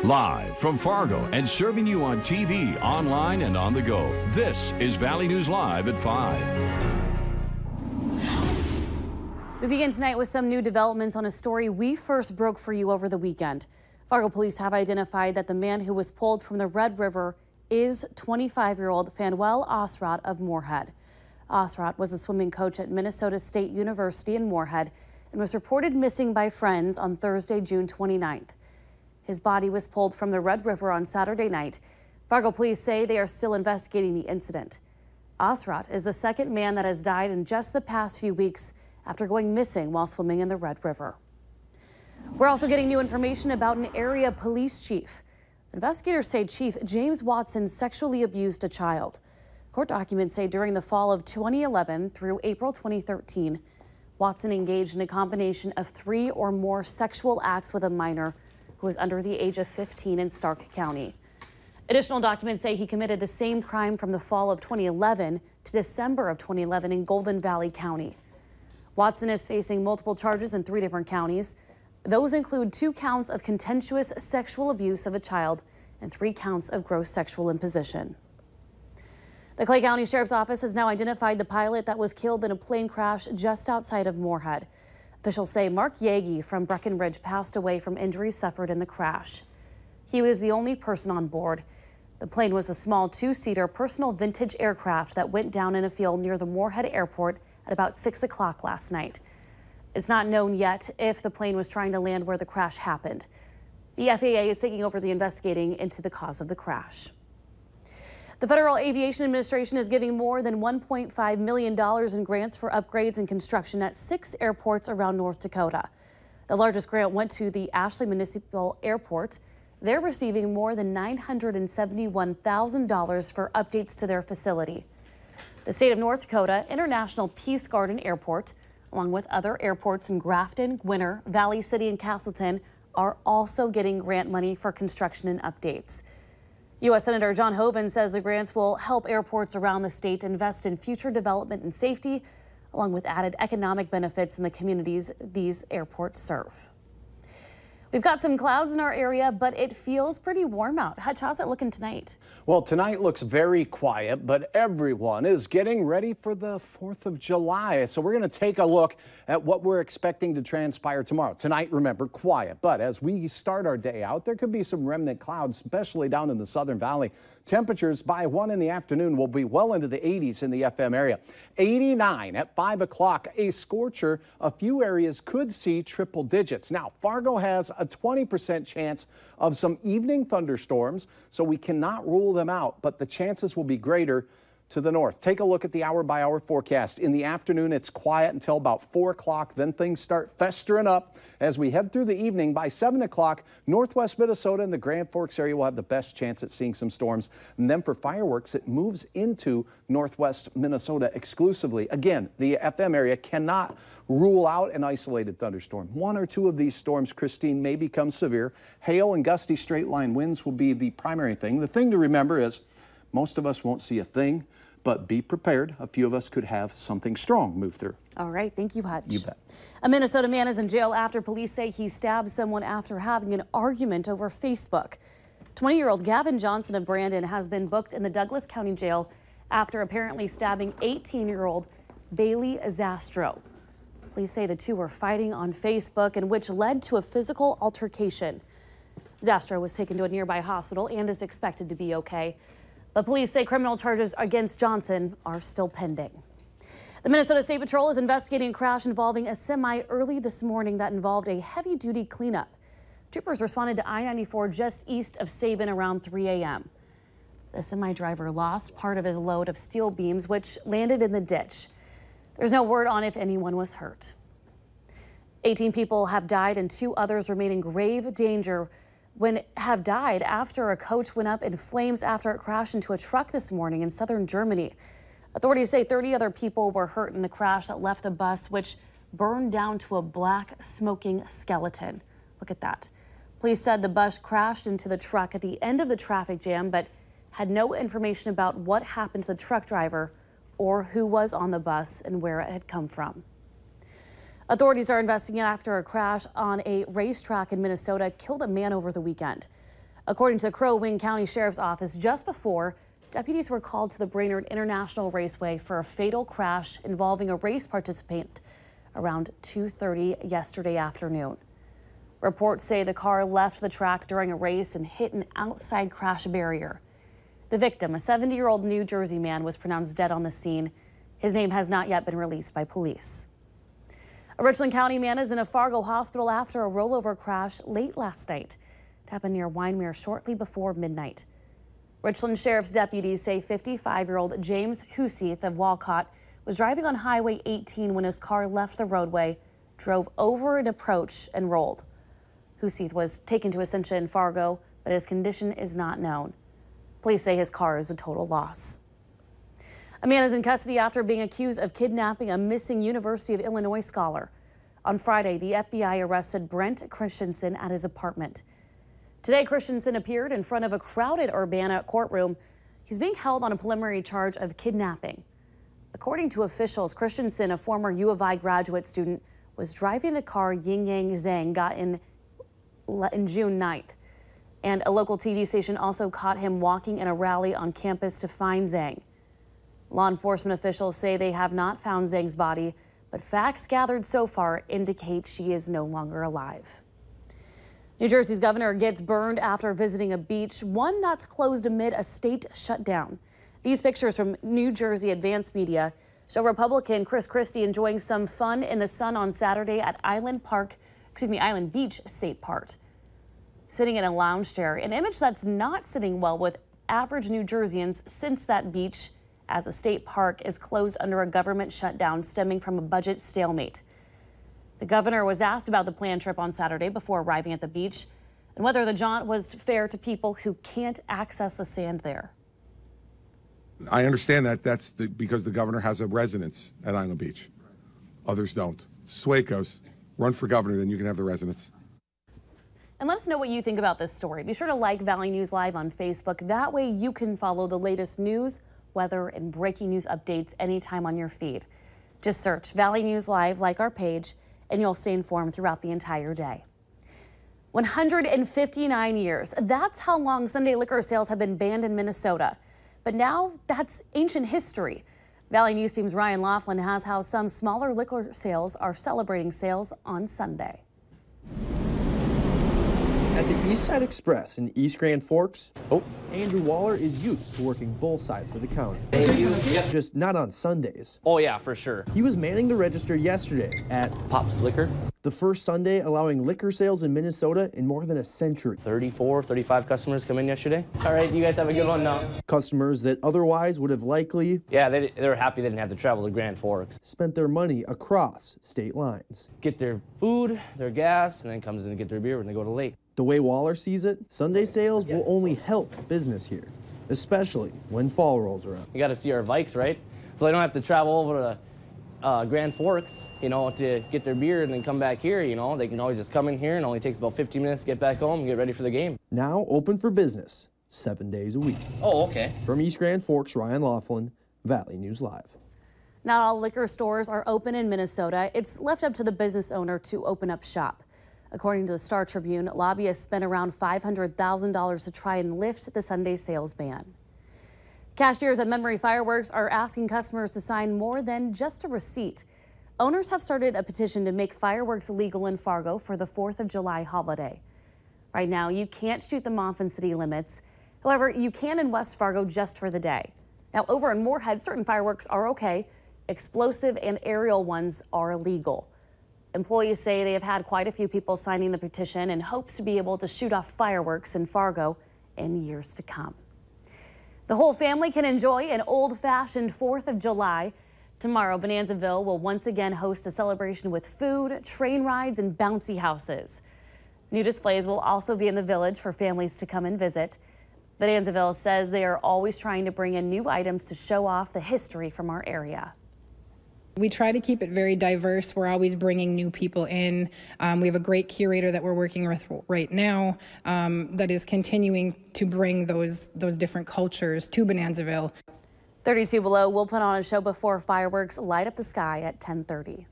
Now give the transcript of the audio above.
Live from Fargo and serving you on TV, online, and on the go. This is Valley News Live at 5. We begin tonight with some new developments on a story we first broke for you over the weekend. Fargo police have identified that the man who was pulled from the Red River is 25-year-old Fanuel Osrat of Moorhead. Osrat was a swimming coach at Minnesota State University in Moorhead and was reported missing by friends on Thursday, June 29th. His body was pulled from the Red River on Saturday night. Fargo police say they are still investigating the incident. Osrat is the second man that has died in just the past few weeks after going missing while swimming in the Red River. We're also getting new information about an area police chief. Investigators say Chief James Watson sexually abused a child. Court documents say during the fall of 2011 through April 2013, Watson engaged in a combination of 3 or more sexual acts with a minor who was under the age of 15 in Stark County. Additional documents say he committed the same crime from the fall of 2011 to December of 2011 in Golden Valley County. Watson is facing multiple charges in 3 different counties. Those include 2 counts of contentious sexual abuse of a child and 3 counts of gross sexual imposition. The Clay County Sheriff's Office has now identified the pilot that was killed in a plane crash just outside of Moorhead. Officials say Mark Yagi from Breckenridge passed away from injuries suffered in the crash. He was the only person on board. The plane was a small 2-seater personal vintage aircraft that went down in a field near the Moorhead Airport at about 6 o'clock last night. It's not known yet if the plane was trying to land where the crash happened. The FAA is taking over the investigating into the cause of the crash. The Federal Aviation Administration is giving more than $1.5 million in grants for upgrades and construction at 6 airports around North Dakota. The largest grant went to the Ashley Municipal Airport. They're receiving more than $971,000 for updates to their facility. The state of North Dakota International Peace Garden Airport, along with other airports in Grafton, Gwinner, Valley City, and Castleton, are also getting grant money for construction and updates. U.S. Senator John Hoeven says the grants will help airports around the state invest in future development and safety, along with added economic benefits in the communities these airports serve. We've got some clouds in our area, but it feels pretty warm out. Hutch, how's it looking tonight? Well, tonight looks very quiet, but everyone is getting ready for the 4th of July. So we're going to take a look at what we're expecting to transpire tomorrow. Tonight, remember, quiet. But as we start our day out, there could be some remnant clouds, especially down in the Southern Valley. Temperatures by 1 in the afternoon will be well into the 80s in the FM area. 89 at 5 o'clock, a scorcher. A few areas could see triple digits. Now, Fargo has a 20% chance of some evening thunderstorms, so we cannot rule them out, but the chances will be greater to the north. Take a look at the hour-by-hour forecast. In the afternoon, it's quiet until about 4 o'clock. Then things start festering up as we head through the evening. By 7 o'clock, northwest Minnesota and the Grand Forks area will have the best chance at seeing some storms. And then for fireworks, it moves into northwest Minnesota exclusively. Again, the FM area cannot rule out an isolated thunderstorm. 1 or 2 of these storms, Christine, may become severe. Hail and gusty straight-line winds will be the primary thing. The thing to remember is most of us won't see a thing, but be prepared. A few of us could have something strong move through. All right. Thank you, Hutch. You bet. A Minnesota man is in jail after police say he stabbed someone after having an argument over Facebook. 20-year-old Gavin Johnson of Brandon has been booked in the Douglas County Jail after apparently stabbing 18-year-old Bailey Zastro. Police say the two were fighting on Facebook, and which led to a physical altercation. Zastro was taken to a nearby hospital and is expected to be okay. But police say criminal charges against Johnson are still pending. The Minnesota State Patrol is investigating a crash involving a semi early this morning that involved a heavy-duty cleanup. Troopers responded to I-94 just east of Sabin around 3 a.m. The semi driver lost part of his load of steel beams, which landed in the ditch. There's no word on if anyone was hurt. 18 people have died and 2 others remain in grave danger have died after a coach went up in flames after it crashed into a truck this morning in southern Germany. Authorities say 30 other people were hurt in the crash that left the bus, which burned down to a black smoking skeleton. Look at that. Police said the bus crashed into the truck at the end of the traffic jam, but had no information about what happened to the truck driver or who was on the bus and where it had come from. Authorities are investigating after a crash on a racetrack in Minnesota killed a man over the weekend. According to the Crow Wing County Sheriff's Office, just before, deputies were called to the Brainerd International Raceway for a fatal crash involving a race participant around 2:30 yesterday afternoon. Reports say the car left the track during a race and hit an outside crash barrier. The victim, a 70-year-old New Jersey man, was pronounced dead on the scene. His name has not yet been released by police. A Richland County man is in a Fargo hospital after a rollover crash late last night. It happened near Winemere shortly before midnight. Richland Sheriff's deputies say 55-year-old James Huseath of Walcott was driving on Highway 18 when his car left the roadway, drove over an approach, and rolled. Huseath was taken to Essentia in Fargo, but his condition is not known. Police say his car is a total loss. A man is in custody after being accused of kidnapping a missing University of Illinois scholar. On Friday, the FBI arrested Brent Christensen at his apartment. Today, Christensen appeared in front of a crowded Urbana courtroom. He's being held on a preliminary charge of kidnapping. According to officials, Christensen, a former U of I graduate student, was driving the car Ying Yang Zhang got in June 9th. And a local TV station also caught him walking in a rally on campus to find Zhang. Law enforcement officials say they have not found Zhang's body, but facts gathered so far indicate she is no longer alive. New Jersey's governor gets burned after visiting a beach, one that's closed amid a state shutdown. These pictures from New Jersey Advanced Media show Republican Chris Christie enjoying some fun in the sun on Saturday at Island Beach State Park. Sitting in a lounge chair, an image that's not sitting well with average New Jerseyans since that beach as a state park is closed under a government shutdown stemming from a budget stalemate. The governor was asked about the planned trip on Saturday before arriving at the beach and whether the jaunt was fair to people who can't access the sand there. I understand that that's because the governor has a residence at Island Beach. Others don't. It's the way it goes. Run for governor, then you can have the residence. And let us know what you think about this story. Be sure to like Valley News Live on Facebook. That way you can follow the latest news, weather, and breaking news updates anytime on your feed. Just search Valley News Live, like our page, and you'll stay informed throughout the entire day. 159 years. That's how long Sunday liquor sales have been banned in Minnesota. But now that's ancient history. Valley News Team's Ryan Laughlin has how some smaller liquor sales are celebrating sales on Sunday. At the East Side Express in East Grand Forks, Andrew Waller is used to working both sides of the counter. Just not on Sundays. Oh yeah, for sure. He was manning the register yesterday at Pop's Liquor. The first Sunday allowing liquor sales in Minnesota in more than a century. 35 customers come in yesterday. All right, you guys have a good one now. Customers that otherwise would have likely... Yeah, they were happy they didn't have to travel to Grand Forks. Spent their money across state lines. Get their food, their gas, and then comes in to get their beer when they go to lake. The way Waller sees it, Sunday sales will only help business here, especially when fall rolls around. You got to see our bikes, right? So they don't have to travel over to Grand Forks, you know, to get their beer and then come back here, you know. They can always just come in here and it only takes about 15 minutes to get back home and get ready for the game. Now open for business 7 days a week. Oh, okay. From East Grand Forks, Ryan Laughlin, Valley News Live. Not all liquor stores are open in Minnesota. It's left up to the business owner to open up shop. According to the Star Tribune, lobbyists spent around $500,000 to try and lift the Sunday sales ban. Cashiers at Memory Fireworks are asking customers to sign more than just a receipt. Owners have started a petition to make fireworks legal in Fargo for the 4th of July holiday. Right now, you can't shoot them off in city limits. However, you can in West Fargo just for the day. Now, over in Moorhead, certain fireworks are okay. Explosive and aerial ones are illegal. Employees say they have had quite a few people signing the petition and hopes to be able to shoot off fireworks in Fargo in years to come. The whole family can enjoy an old-fashioned 4th of July. Tomorrow, Bonanzaville will once again host a celebration with food, train rides, and bouncy houses. New displays will also be in the village for families to come and visit. Bonanzaville says they are always trying to bring in new items to show off the history from our area. We try to keep it very diverse. We're always bringing new people in. We have a great curator that we're working with right now that is continuing to bring those different cultures to Bonanzaville. 32 below will put on a show before fireworks light up the sky at 10:30.